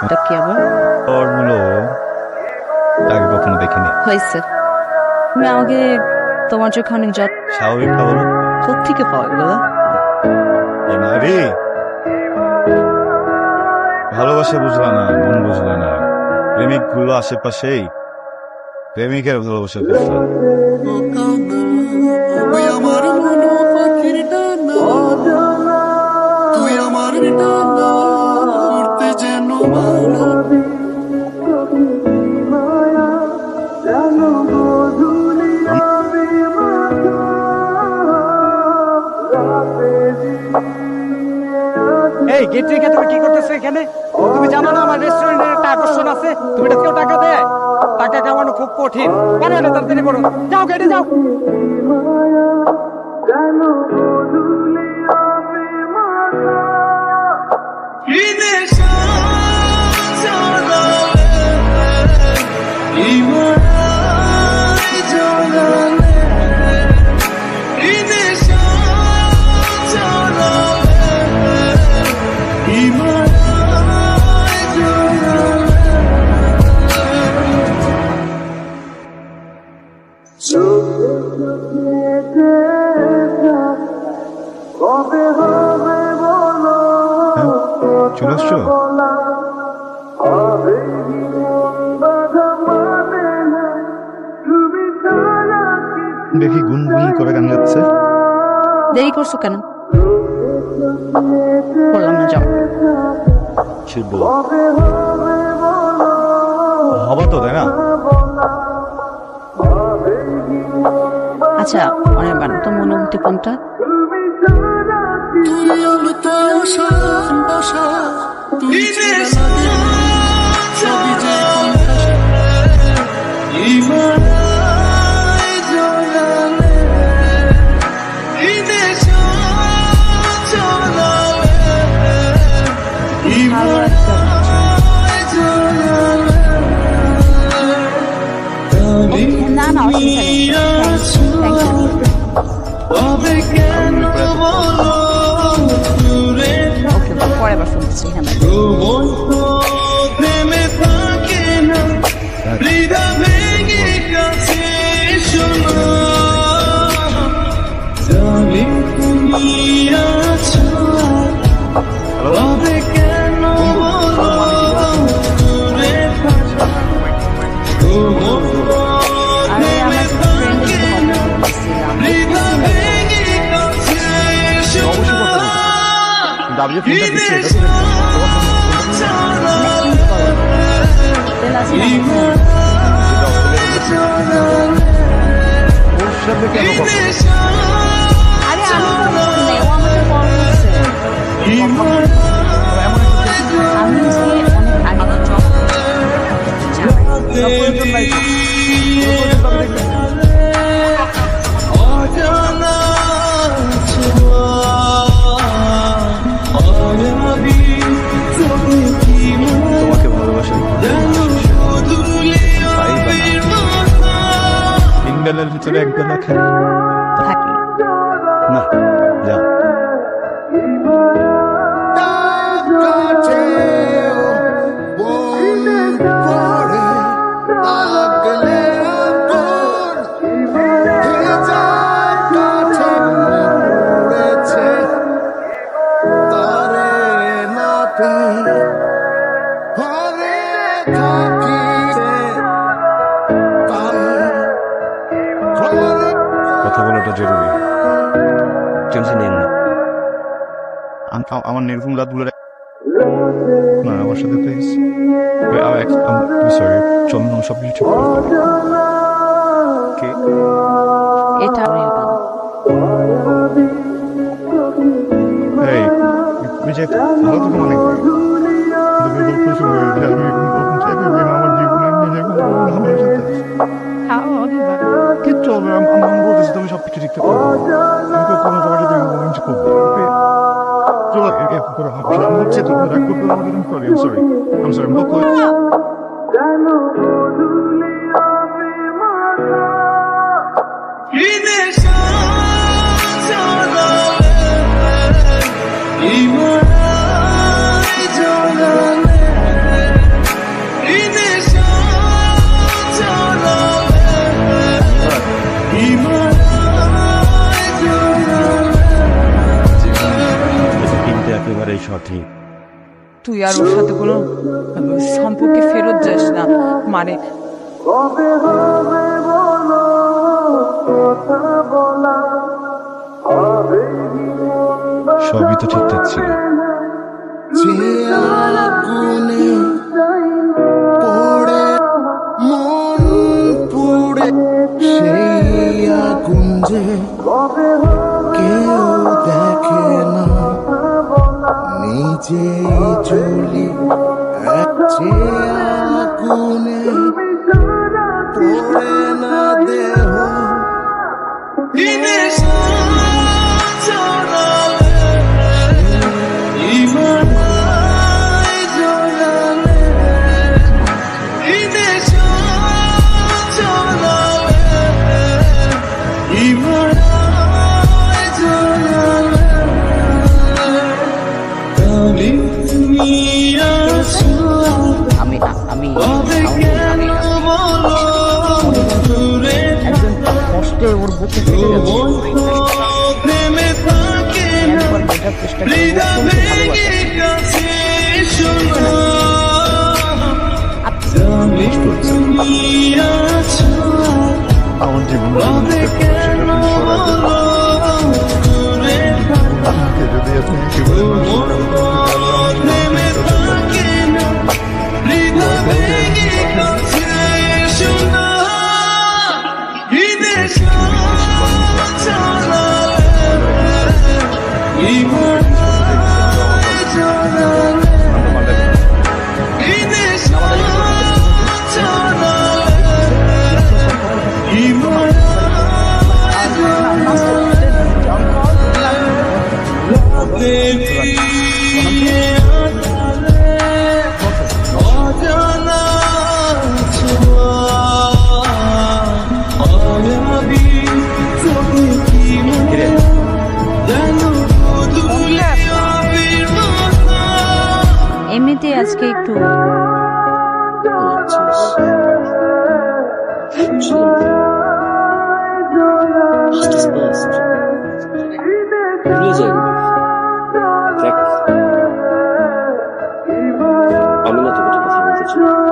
এটা কি আবার? ওরগুলো আগে কখনো দেখিনি। হয়েছে, তুমি আমাকে তোমার চোখে অনেক স্বাভাবিক খাবার কোত্থেকে পাওয়া এগুলো? রে, ভালোবাসা বুঝলা না, মন বুঝলা না, প্রেমিক গুলো আশেপাশেই, প্রেমিকের ভালোবাসা বুঝলা। তুই আমার মনো পাখির ডানা, তুই আমার ডানা উড়তে যেন ভালো। এই গেট রেখে তুমি কি করতেছো এখানে? তুমি জানো না আমার রেস্টুরেন্টের একটা আকর্ষণ আছে? তুমি এটা কেউ টাকা দেয়? টাকা কামানো খুব কঠিন। কেন এটা তাড়াতাড়ি করো, যাও গেটে যাও। চলে আসছো? দেখি গুনগুন করে গান গাচ্ছে। দেরি করছো কেন? বললাম না যাও। হবা তো, তাই না? আচ্ছা, অনেক বান তো মনোভূতি কোনটা? তুই আলোতে আসা বাসা, তুই ছেড়ে লাগে সবই যে কোনটা ইমানায় জড়ালে, বিদেশে চলালে, ইমানায় জড়ালে, না না, অসুবিধা নেই। তবে কেন বলো দূরে পরে আবার শুনছি। হ্যাঁ, প্রেমে থাকে না, হৃদয় ভেঙে কাছে শোনো, জানি তুমি আছো, তবে কেন বলো দূরে থাকো, প্রেমে থাকে না, হৃদয় ভেঙে কাছে শোনো, আমি যে ফোনটা দিচ্ছি এটা তো ওর সাথে কেন কথা? আরে আমি তো বলছি না, ও আমাকে কল করছে। আমি যে অনেক আগে জব অজানা ছোঁয়া, অজাবি তুমি কি তোমাকে ভালোবাসা ইংল্যান্ডের ভিতরে একদম থাকি। না, যাও। কথা বলাটা জরুরি। টেনশন নিন না। আমার নির্ঘুম রাতগুলো না আমার সাথে প্লিজ। সরি, চলুন সব কিছু ঠিক করে কে এটা আমি বাবা। এই বিজয় ভালো তো অনেক আমার জীবনে আমার সাথে কিচ্ছু হবে। আমি বলতেছি তুমি সবকিছু ঠিক করবো। আমি তো কোনো তোমার সাথে রোমাঞ্চ করবো। চলো আমি হচ্ছে তুমি রাগ করতে আমাকে সরি সরি আমি সরি ইমান একেবারেই সঠিক। তুই আর ওর সাথে কোনো সম্পর্কে ফেরত যাস না, মানে সবই তো ঠিকঠাক ছিল। যে আগুনে পড়ে মন পুড়ে, সেই আগুন যে কেউ দেখে না, নিজে জ্বলি যে আগুনে পড়ে না দেহ। আমি একজন কষ্টে ওর বুকে ফেটে যাচ্ছে, একবার বোঝার চেষ্টা করি ও শুনতে ভালোবাসে। আমার জীবনে যদি আপনি জীবনে এমনিতে আজকে একটু আমি না তোকে কথা বলতে চাই।